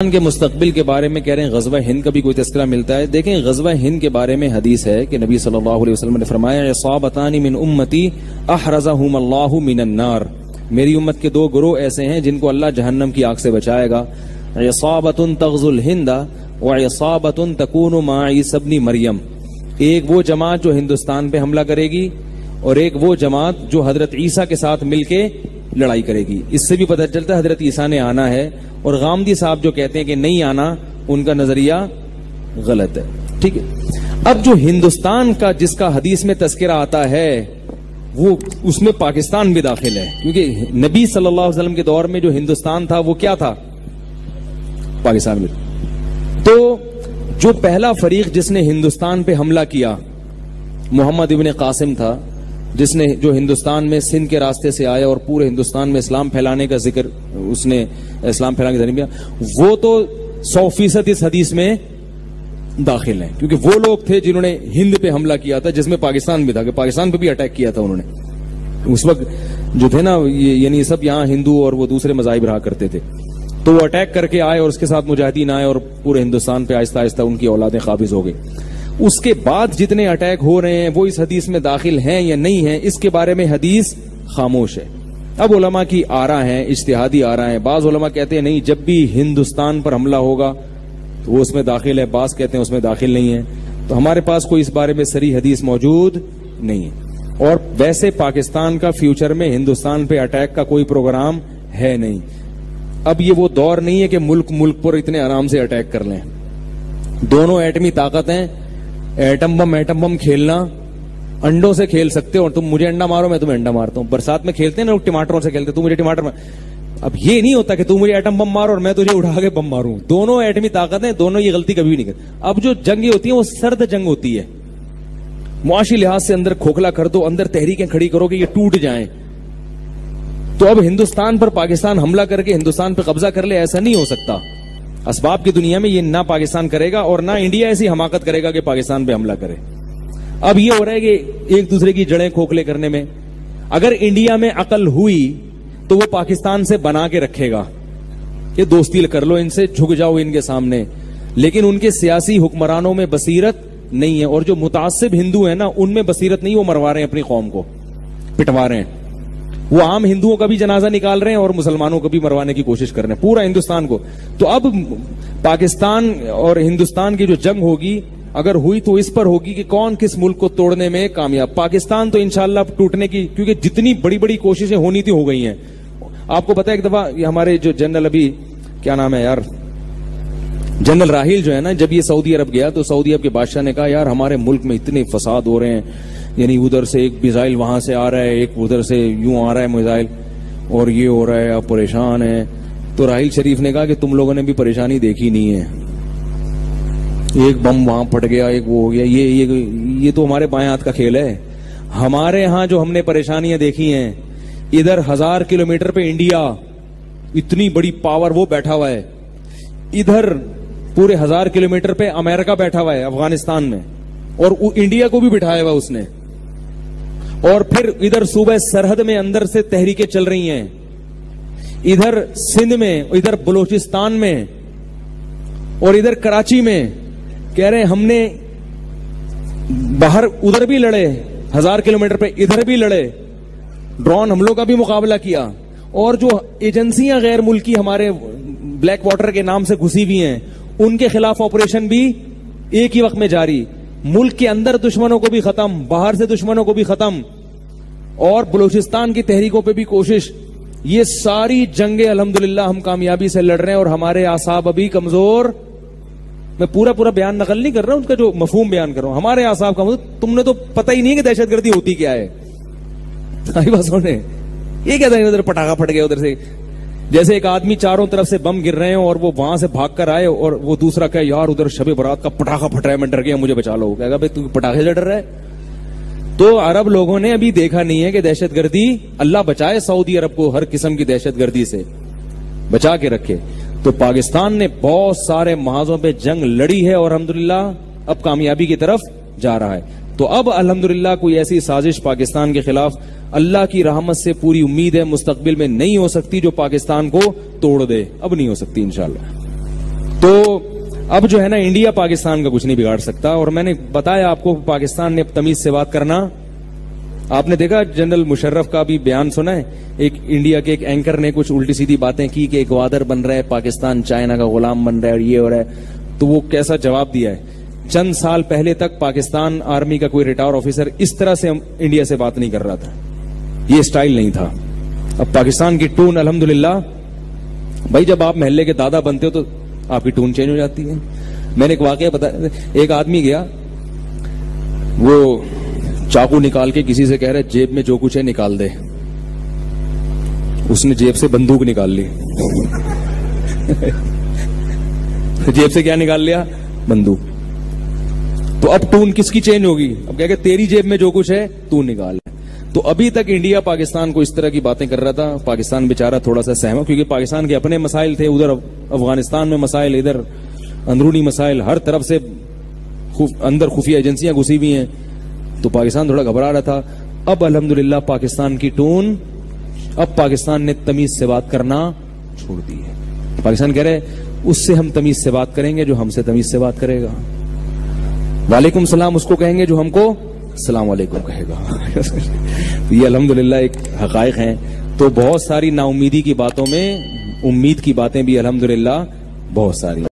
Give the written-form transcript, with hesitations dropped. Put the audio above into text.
کے مستقبل کے بارے میں کہہ رہے ہیں غزوہ ہند کا بھی کوئی تذکرہ ملتا ہے. دیکھیں غزوہ ہند کے بارے میں حدیث ہے کہ نبی صلی اللہ علیہ وسلم نے فرمایا عصابتان من امتی احرزہم اللہ من النار. میری امت کے دو گروہ ایسے ہیں جن کو اللہ جہنم کی آگ سے بچائے گا. عصابۃ تغزو الہند وعصابۃ تکون مع عیسی ابن مریم. ایک وہ جماعت جو ہندوستان پہ حملہ کرے گی اور ایک وہ جماعت جو حضرت عیسیٰ کے ساتھ مل کے لڑائی کرے گی. اس سے بھی پتہ چلتا ہے حضرت عیسیٰ نے آنا ہے, اور غامدی صاحب جو کہتے ہیں کہ نہیں آنا, ان کا نظریہ غلط ہے. ٹھیک ہے. اب جو ہندوستان کا جس کا حدیث میں تذکرہ آتا ہے وہ اس میں پاکستان بھی داخل ہے, کیونکہ نبی صلی اللہ علیہ وسلم کے دور میں جو ہندوستان تھا وہ کیا تھا؟ پاکستان میں. تو جو پہلا فریق جس نے ہندوستان پہ حملہ کیا محمد ابن قاسم تھا, جس نے جو ہندوستان میں سندھ کے راستے سے آیا اور پورے ہندوستان میں اسلام پھیلانے کا ذکر, اس نے اسلام پھیلانے کا ذریعہ, وہ تو 100% اس حدیث میں داخل ہیں, کیونکہ وہ لوگ تھے جنہوں نے ہند پہ حملہ کیا تھا, جس میں پاکستان بھی تھا, کہ پاکستان پہ بھی اٹیک کیا تھا انہوں نے. اس وقت جو تھے نا, یعنی سب یہاں ہندو اور وہ دوسرے مذاہب رہا کرتے تھے, تو وہ اٹیک کر کے آئے اور اس کے ساتھ مجاہدین آئے اور پورے ہندوستان پہ آہستہ آہستہ ان کی اولادیں قابض ہو گئی. اس کے بعد جتنے اٹیک ہو رہے ہیں وہ اس حدیث میں داخل ہیں یا نہیں ہیں, اس کے بارے میں حدیث خاموش ہے. اب علماء کی آراء ہیں, اجتہادی آراء ہیں. بعض علماء کہتے ہیں نہیں, جب بھی ہندوستان پر حملہ ہوگا تو وہ اس میں داخل ہے, بعض کہتے ہیں اس میں داخل نہیں ہے. تو ہمارے پاس کوئی اس بارے میں صریح حدیث موجود نہیں ہے. اور ویسے پاکستان کا فیوچر میں ہندوستان پہ اٹیک کا کوئی پروگرام ہے نہیں. اب یہ وہ دور نہیں ہے کہ ملک پر اتنے آرام سے اٹیک کر لیں. دونوں ایٹمی طاقت ہیں. ایٹم بم کھیلنا, انڈوں سے کھیل سکتے ہو, اور تم مجھے انڈا مارو میں تمہیں انڈا مارتا ہوں. برسات میں کھیلتے ہیں نا لوگ, ٹماٹروں سے کھیلتے, تم مجھے ٹماٹر مار. اب یہ نہیں ہوتا کہ تم مجھے ایٹم بم مارو اور میں تجھے اٹھا کے بم ماروں. دونوں ایٹمی طاقت ہیں, دونوں یہ غلطی کبھی بھی نہیں کرتے. اب جو جنگیں ہوتی ہیں وہ سرد جنگ ہوتی ہے. معاشی لحاظ سے اندر کھوکھلا کر دو, اندر تحریکیں کھڑی کرو کہ یہ ٹوٹ جائیں. تو اب ہندوستان پر پاکستان حملہ کر کے ہندوستان پہ قبضہ کر لے, ایسا نہیں ہو سکتا. اسباب کی دنیا میں یہ نہ پاکستان کرے گا اور نہ انڈیا ایسی حماقت کرے گا کہ پاکستان پہ حملہ کرے. اب یہ ہو رہا ہے کہ ایک دوسرے کی جڑیں کھوکھلے کرنے میں. اگر انڈیا میں عقل ہوئی تو وہ پاکستان سے بنا کے رکھے گا کہ دوستی کر لو ان سے, جھک جاؤ ان کے سامنے. لیکن ان کے سیاسی حکمرانوں میں بصیرت نہیں ہے, اور جو متعصب ہندو ہیں نا, ان میں بصیرت نہیں. وہ مروا رہے ہیں اپنی قوم کو, پٹوا رہے ہیں. وہ عام ہندوؤں کا بھی جنازہ نکال رہے ہیں اور مسلمانوں کو بھی مروانے کی کوشش کر رہے ہیں, پورا ہندوستان کو. تو اب پاکستان اور ہندوستان کی جو جنگ ہوگی, اگر ہوئی تو اس پر ہوگی کہ کون کس ملک کو توڑنے میں کامیاب. پاکستان تو انشاءاللہ ٹوٹنے کی, کیونکہ جتنی بڑی بڑی کوششیں ہونی تھی ہو گئی ہیں. آپ کو پتا ہے ایک دفعہ ہمارے جو جنرل, ابھی کیا نام ہے یار, جنرل راہیل جو ہے نا, جب یہ سعودی عرب گیا تو سعودی عرب کے بادشاہ نے کہا یار ہمارے ملک میں اتنے فساد ہو رہے ہیں, یعنی ادھر سے ایک میزائل وہاں سے آ رہا ہے, ایک ادھر سے یوں آ رہا ہے میزائل, اور یہ ہو رہا ہے, آپ پریشان ہیں. تو راہیل شریف نے کہا کہ تم لوگوں نے بھی پریشانی دیکھی نہیں ہے. ایک بم وہاں پھٹ گیا, ایک وہ ہو گیا, یہ تو ہمارے بائیں ہاتھ کا کھیل ہے. ہمارے ہاں جو ہم نے پریشانیاں دیکھی ہیں, ادھر 1000 کلومیٹر پہ انڈیا, اتنی بڑی پاور وہ بیٹھا ہوا ہے. ادھر پورے 1000 کلومیٹر پہ امریکہ بیٹھا ہوا ہے افغانستان میں, اور انڈیا کو بھی بٹھایا ہوا اس نے. اور پھر ادھر صوبہ سرحد میں اندر سے تحریکیں چل رہی ہیں, ادھر سندھ میں, ادھر بلوچستان میں, اور ادھر کراچی میں. کہہ رہے ہیں ہم نے باہر ادھر بھی لڑے 1000 کلومیٹر پہ, ادھر بھی لڑے, ڈرون حملوں کا بھی مقابلہ کیا. اور جو ایجنسیاں غیر ملکی ہمارے بلیک واٹر کے نام سے گھسی ہوئی ہیں, ان کے خلاف آپریشن بھی ایک ہی وقت میں جاری. ملک کے اندر دشمنوں کو بھی ختم, باہر سے دشمنوں کو بھی ختم, اور بلوچستان کی تحریکوں پہ بھی کوشش. یہ ساری جنگیں الحمدللہ ہم کامیابی سے لڑ رہے ہیں, اور ہمارے اعصاب ابھی کمزور. میں پورا بیان نقل نہیں کر رہا ہوں, اس کا جو مفہوم بیان کر رہا ہوں. ہمارے اعصاب کمزور. تم نے تو پتہ ہی نہیں ہے کہ دہشت گردی ہوتی کیا ہے. یہ کہتا ہے ادھر پٹاخہ پھٹ گیا, ادھر سے جیسے ایک آدمی چاروں طرف سے بم گر رہے ہیں اور وہ وہاں سے بھاگ کر آئے, اور وہ دوسرا کہے یار ادھر شب برات کا پٹاخہ پھٹ رہا ہے, میں ڈر گیا, مجھے بچا لو. کہے گا بھائی تو پٹاخے سے ڈر رہا ہے. تو عرب لوگوں نے ابھی دیکھا نہیں ہے کہ دہشت گردی, اللہ بچائے سعودی عرب کو ہر قسم کی دہشت گردی سے بچا کے رکھے. تو پاکستان نے بہت سارے محاذوں پہ جنگ لڑی ہے, اور الحمدللہ اب کامیابی کی طرف جا رہا ہے. تو اب الحمدللہ کوئی ایسی سازش پاکستان کے خلاف اللہ کی رحمت سے پوری امید ہے مستقبل میں نہیں ہو سکتی جو پاکستان کو توڑ دے. اب نہیں ہو سکتی انشاءاللہ. تو اب جو ہے نا انڈیا پاکستان کا کچھ نہیں بگاڑ سکتا. اور میں نے بتایا آپ کو پاکستان نے تمیز سے بات کرنا. آپ نے دیکھا جنرل مشرف کا بھی بیان سنا ہے, ایک انڈیا کے ایک اینکر نے کچھ الٹی سیدھی باتیں کی کہ ایک وادر بن رہا ہے, پاکستان چائنا کا غلام بن رہا ہے اور یہ ہو رہا ہے. تو وہ کیسا جواب دیا ہے, چند سال پہلے تک پاکستان آرمی کا کوئی ریٹائر آفیسر اس طرح سے انڈیا سے بات نہیں کر رہا تھا, یہ اسٹائل نہیں تھا. اب پاکستان کی ٹون الحمدللہ, بھائی جب آپ محلے کے دادا بنتے ہو تو آپ کی ٹون چینج ہو جاتی ہے. میں نے ایک واقعہ بتایا, ایک آدمی گیا, وہ چاقو نکال کے کسی سے کہہ رہے جیب میں جو کچھ ہے نکال دے. اس نے جیب سے بندوق نکال لی. جیب سے کیا نکال لیا؟ بندوق. تو اب ٹون کس کی چینج ہوگی؟ اب کہ تیری جیب میں جو کچھ ہے تو نکال. تو ابھی تک انڈیا پاکستان کو اس طرح کی باتیں کر رہا تھا. پاکستان بیچارہ تھوڑا سا سہما, کیونکہ پاکستان کے اپنے مسائل تھے, ادھر افغانستان میں مسائل, ادھر اندرونی مسائل, ہر طرف سے اندر خفیہ ایجنسیاں گھسی ہوئی ہیں. تو پاکستان تھوڑا گھبرا رہا تھا. اب الحمدللہ پاکستان کی ٹون, اب پاکستان نے تمیز سے بات کرنا چھوڑ دی ہے. پاکستان کہہ رہے اس سے ہم تمیز سے بات کریں گے جو ہم سے تمیز سے بات کرے گا. وعلیکم السلام اس کو کہیں گے جو ہم کو السلام علیکم کہے گا. یہ الحمدللہ ایک حقائق ہیں. تو بہت ساری نا امیدی کی باتوں میں امید کی باتیں بھی الحمدللہ بہت ساری.